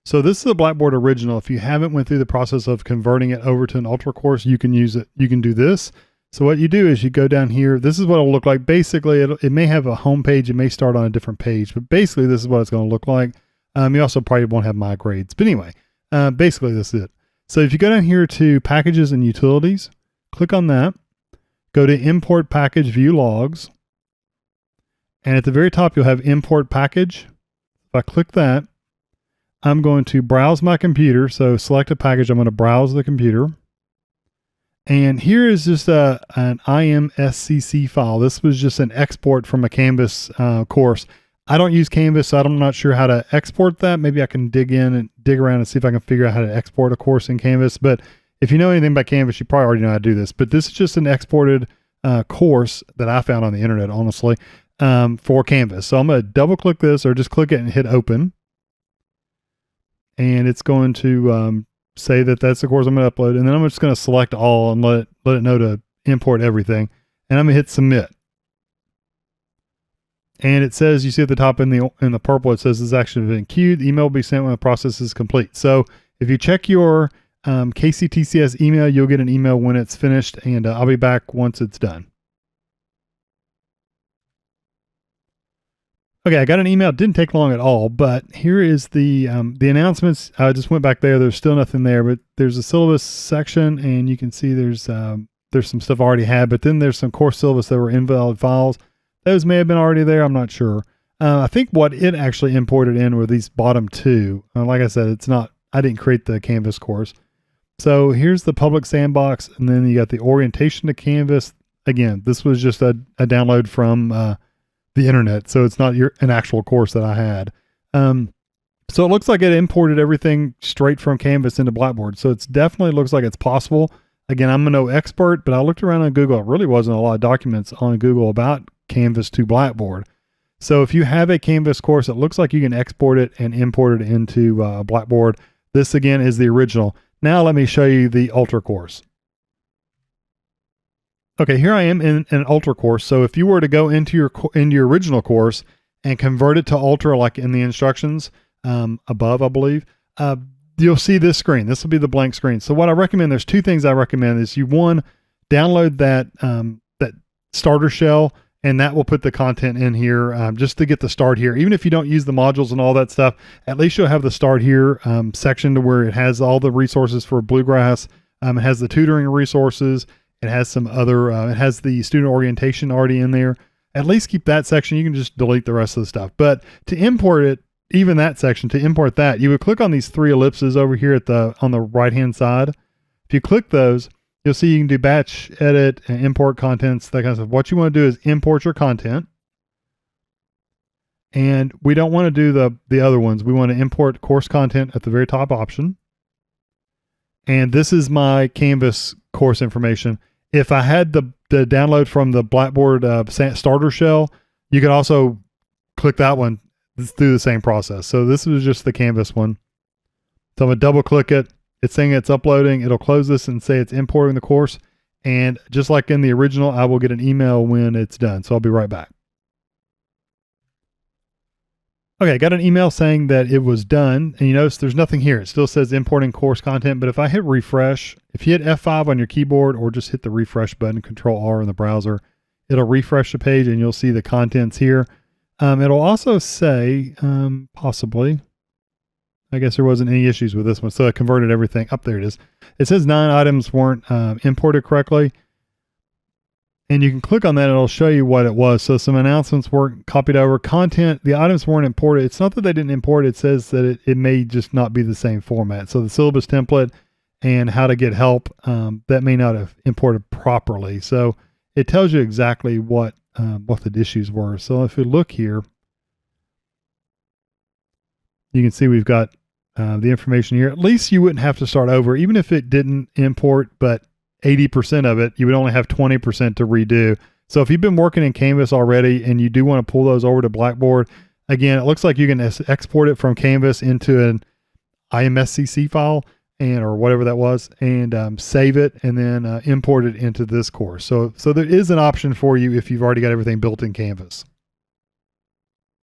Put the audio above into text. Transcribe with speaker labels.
Speaker 1: So this is a Blackboard original. If you haven't went through the process of converting it over to an Ultra course, you can use it. You can do this. So what you do is you go down here. This is what it'll look like. Basically, it may have a home page. It may start on a different page, but basically this is what it's going to look like. You also probably won't have my grades, but anyway, basically this is it. So if you go down here to packages and utilities, click on that, go to import package, view logs. And at the very top, you'll have import package. If I click that, I'm going to browse my computer. So select a package. I'm going to browse the computer. And here is just an IMSCC file. This was just an export from a Canvas course. I don't use Canvas, so I'm not sure how to export that. Maybe I can dig around and see if I can figure out how to export a course in Canvas. But if you know anything about Canvas, you probably already know how to do this. But this is just an exported course that I found on the internet, honestly, for Canvas. So I'm going to double click this or just click it and hit open. And it's going to say that that's the course I'm going to upload. And then I'm just going to select all and let it know to import everything. And I'm going to hit submit. And it says, you see at the top in the purple, it says this action has been queued. The email will be sent when the process is complete. So if you check your KCTCS email, you'll get an email when it's finished, and I'll be back once it's done. Okay, I got an email. It didn't take long at all, but here is the announcements. I just went back there. There's still nothing there, but there's a syllabus section, and you can see there's some stuff I already had, but then there's some course syllabus that were invalid files. Those may have been already there. I'm not sure. I think what it actually imported in were these bottom two. Like I said, I didn't create the Canvas course. So here's the public sandbox, and then you got the orientation to Canvas. Again, this was just a download from the internet, so it's not an actual course that I had. So it looks like it imported everything straight from Canvas into Blackboard. So it definitely looks like it's possible. Again, I'm no expert, but I looked around on Google. It really wasn't a lot of documents on Google about Canvas to Blackboard. So if you have a Canvas course, it looks like you can export it and import it into Blackboard. This again is the original. Now let me show you the Ultra course. Okay, here I am in an Ultra course. So if you were to go into your original course and convert it to Ultra, like in the instructions above, I believe, you'll see this screen. This will be the blank screen. So what I recommend, there's two things I recommend is one, download that starter shell, and that will put the content in here just to get the start here. Even if you don't use the modules and all that stuff, at least you'll have the start here section to where it has all the resources for Bluegrass. It has the tutoring resources. It has some other, it has the student orientation already in there. At least keep that section. You can just delete the rest of the stuff. But to import it, even that section, to import that, you would click on these three ellipses over here on the right-hand side. If you click those, you'll see you can do batch, edit, and import contents, that kind of stuff. What you want to do is import your content. And we don't want to do the other ones. We want to import course content at the very top option. And this is my Canvas course information. If I had the download from the Blackboard starter shell, you could also click that one through the same process. So this was just the Canvas one. So I'm going to double click it. It's saying it's uploading. It'll close this and say it's importing the course. And just like in the original, I will get an email when it's done. So I'll be right back. Okay, I got an email saying that it was done. And you notice there's nothing here. It still says importing course content. But if I hit refresh, if you hit F5 on your keyboard or just hit the refresh button, Control R in the browser, it'll refresh the page and you'll see the contents here. It'll also say, possibly, I guess there wasn't any issues with this one. So I converted everything. Up there it is. It says 9 items weren't imported correctly. And you can click on that. And it'll show you what it was. So some announcements weren't copied over. Content, the items weren't imported. It's not that they didn't import it. It says that it may just not be the same format. So the syllabus template and how to get help, that may not have imported properly. So it tells you exactly what the issues were. So if we look here, you can see we've got the information here. At least you wouldn't have to start over, even if it didn't import, but 80% of it, you would only have 20% to redo. So if you've been working in Canvas already and you do want to pull those over to Blackboard, again, it looks like you can export it from Canvas into an IMSCC file or whatever that was, and save it and then import it into this course. So there is an option for you if you've already got everything built in Canvas.